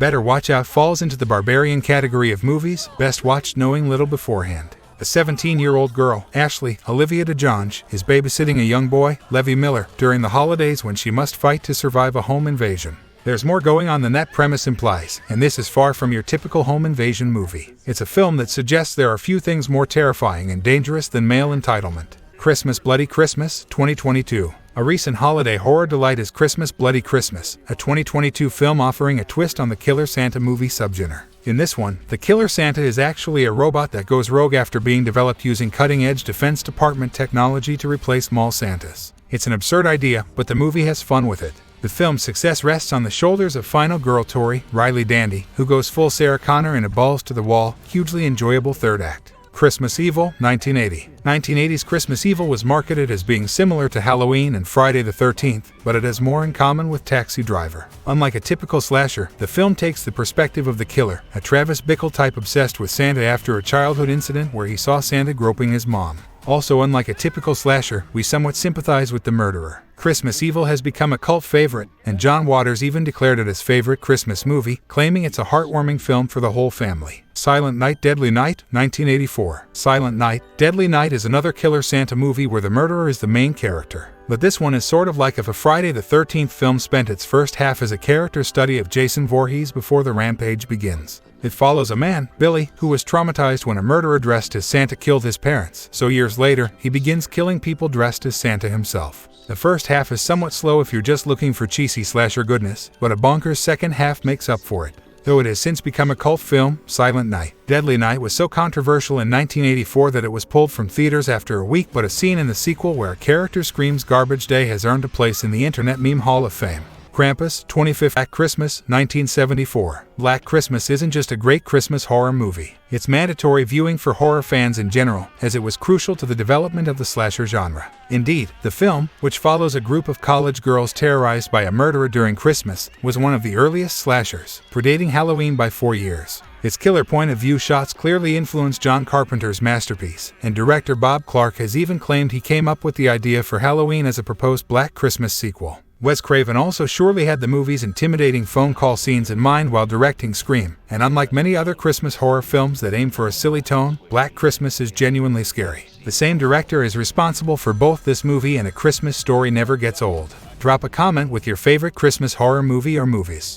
Better Watch Out falls into the barbarian category of movies best watched knowing little beforehand. A 17-year-old girl, Ashley Olivia DeJonge, is babysitting a young boy, Levi Miller, during the holidays when she must fight to survive a home invasion. There's more going on than that premise implies, and this is far from your typical home invasion movie. It's a film that suggests there are few things more terrifying and dangerous than male entitlement. Christmas Bloody Christmas, 2022. A recent holiday horror delight is Christmas Bloody Christmas, a 2022 film offering a twist on the Killer Santa movie subgenre. In this one, the Killer Santa is actually a robot that goes rogue after being developed using cutting-edge Defense Department technology to replace mall Santas. It's an absurd idea, but the movie has fun with it. The film's success rests on the shoulders of final girl Tori, Riley Dandy, who goes full Sarah Connor in a balls-to-the-wall, hugely enjoyable third act. Christmas Evil, 1980. 1980's Christmas Evil was marketed as being similar to Halloween and Friday the 13th, but it has more in common with Taxi Driver. Unlike a typical slasher, the film takes the perspective of the killer, a Travis Bickle type obsessed with Santa after a childhood incident where he saw Santa groping his mom. Also, unlike a typical slasher, we somewhat sympathize with the murderer. Christmas Evil has become a cult favorite, and John Waters even declared it his favorite Christmas movie, claiming it's a heartwarming film for the whole family. Silent Night, Deadly Night, 1984. Silent Night, Deadly Night is another Killer Santa movie where the murderer is the main character. But this one is sort of like if a Friday the 13th film spent its first half as a character study of Jason Voorhees before the rampage begins. It follows a man, Billy, who was traumatized when a murderer dressed as Santa killed his parents, so years later, he begins killing people dressed as Santa himself. The first half is somewhat slow if you're just looking for cheesy slasher goodness, but a bonkers second half makes up for it. Though it has since become a cult film, Silent Night, Deadly Night was so controversial in 1984 that it was pulled from theaters after a week, but a scene in the sequel where a character screams Garbage Day has earned a place in the Internet Meme Hall of Fame. Krampus, 25th Black Christmas, 1974. Black Christmas isn't just a great Christmas horror movie. It's mandatory viewing for horror fans in general, as it was crucial to the development of the slasher genre. Indeed, the film, which follows a group of college girls terrorized by a murderer during Christmas, was one of the earliest slashers, predating Halloween by 4 years. Its killer point-of-view shots clearly influenced John Carpenter's masterpiece, and director Bob Clark has even claimed he came up with the idea for Halloween as a proposed Black Christmas sequel. Wes Craven also surely had the movie's intimidating phone call scenes in mind while directing Scream, and unlike many other Christmas horror films that aim for a silly tone, Black Christmas is genuinely scary. The same director is responsible for both this movie and A Christmas Story Never Gets Old. Drop a comment with your favorite Christmas horror movie or movies.